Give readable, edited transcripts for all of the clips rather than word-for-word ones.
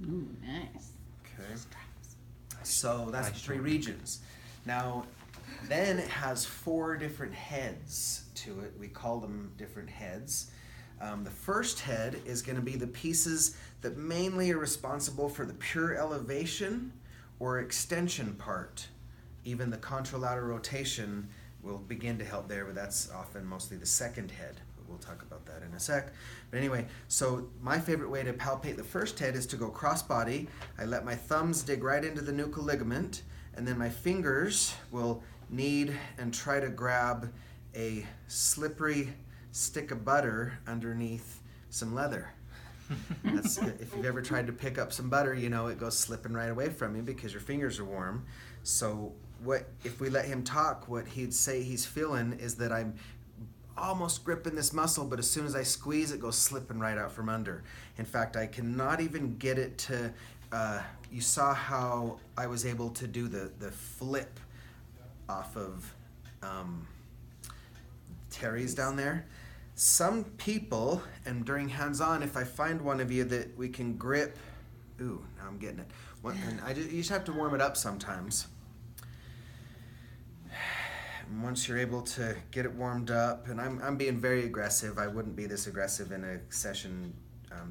Ooh, nice. Okay. So that's the three regions. Now, then it has 4 different heads to it. We call them different heads. The first head is going to be the pieces that mainly are responsible for the pure elevation or extension part. Even the contralateral rotation will begin to help there, but that's often mostly the second head. We'll talk about that in a sec. But anyway, so my favorite way to palpate the first head is to go cross-body. I let my thumbs dig right into the nuchal ligament, and then my fingers will knead and try to grab a slippery stick of butter underneath some leather. That's, if you've ever tried to pick up some butter, you know it goes slipping right away from you because your fingers are warm. So what if we let him talk, what he'd say he's feeling is that I'm almost gripping this muscle, but as soon as I squeeze, it goes slipping right out from under. In fact, I cannot even get it to, you saw how I was able to do the flip off of Terry's down there. Some people, and during hands-on, if I find one of you that we can grip, ooh, now I'm getting it. You just have to warm it up sometimes. And once you're able to get it warmed up, and I'm being very aggressive. I wouldn't be this aggressive in a session,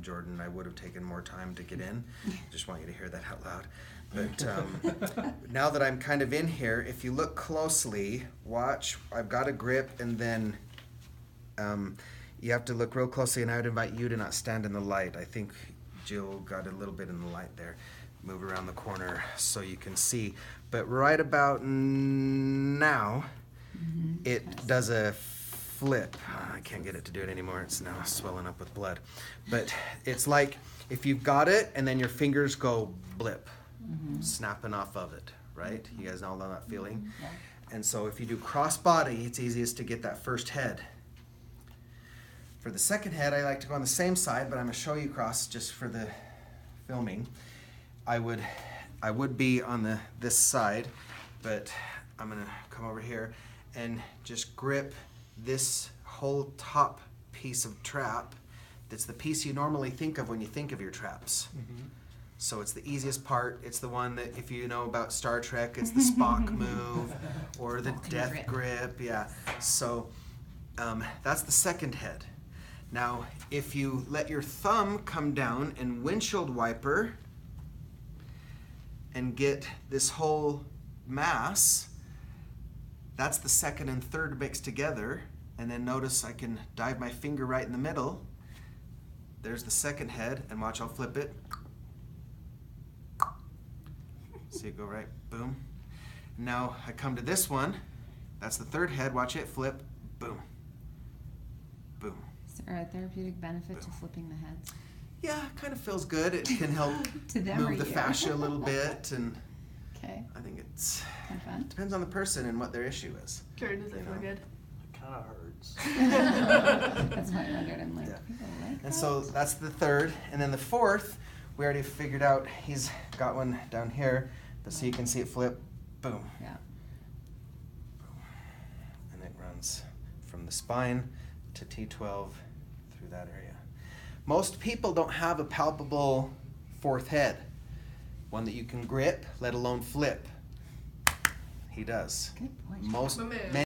Jordan. I would have taken more time to get in. Just want you to hear that out loud. But now that I'm kind of in here, if you look closely, watch, I've got a grip, and then you have to look real closely, and I would invite you to not stand in the light. I think Jill got a little bit in the light there. Move around the corner so you can see. But right about now, it does a flip. I can't get it to do it anymore. It's now swelling up with blood. But it's like if you've got it and then your fingers go blip, snapping off of it, right? You guys all know that feeling? Yeah. And so if you do cross body, it's easiest to get that first head. For the second head, I like to go on the same side, but I'm going to show you cross just for the filming. I would be on this side, but I'm going to come over here and just grip this whole top piece of trap. That's the piece you normally think of when you think of your traps. So it's the easiest part. It's the one that, if you know about Star Trek, it's the Spock move or the death grip. Yeah. So that's the second head. Now, if you let your thumb come down and windshield wiper and get this whole mass, that's the second and third mixed together. And then notice I can dive my finger right in the middle. There's the second head, and watch, I'll flip it. See it go right, boom. Now I come to this one, that's the third head, watch it flip, boom, boom. Is there a therapeutic benefit to flipping the heads? Yeah, it kind of feels good. It can help To them or move the you? fascia a little bit, and Okay. I think it's Kind of fun. depends on the person and what their issue is. Jordan, does it You feel know. good? It kind of hurts. That's why I wondered. I'm like, Yeah. people like And that? so that's the third, and then the fourth, we already figured out he's got one down here, but so you can see it flip, boom. Yeah. And it runs from the spine to T12 through that area. Most people don't have a palpable fourth head, one that you can grip, let alone flip. He does. Good boy. Most Move. many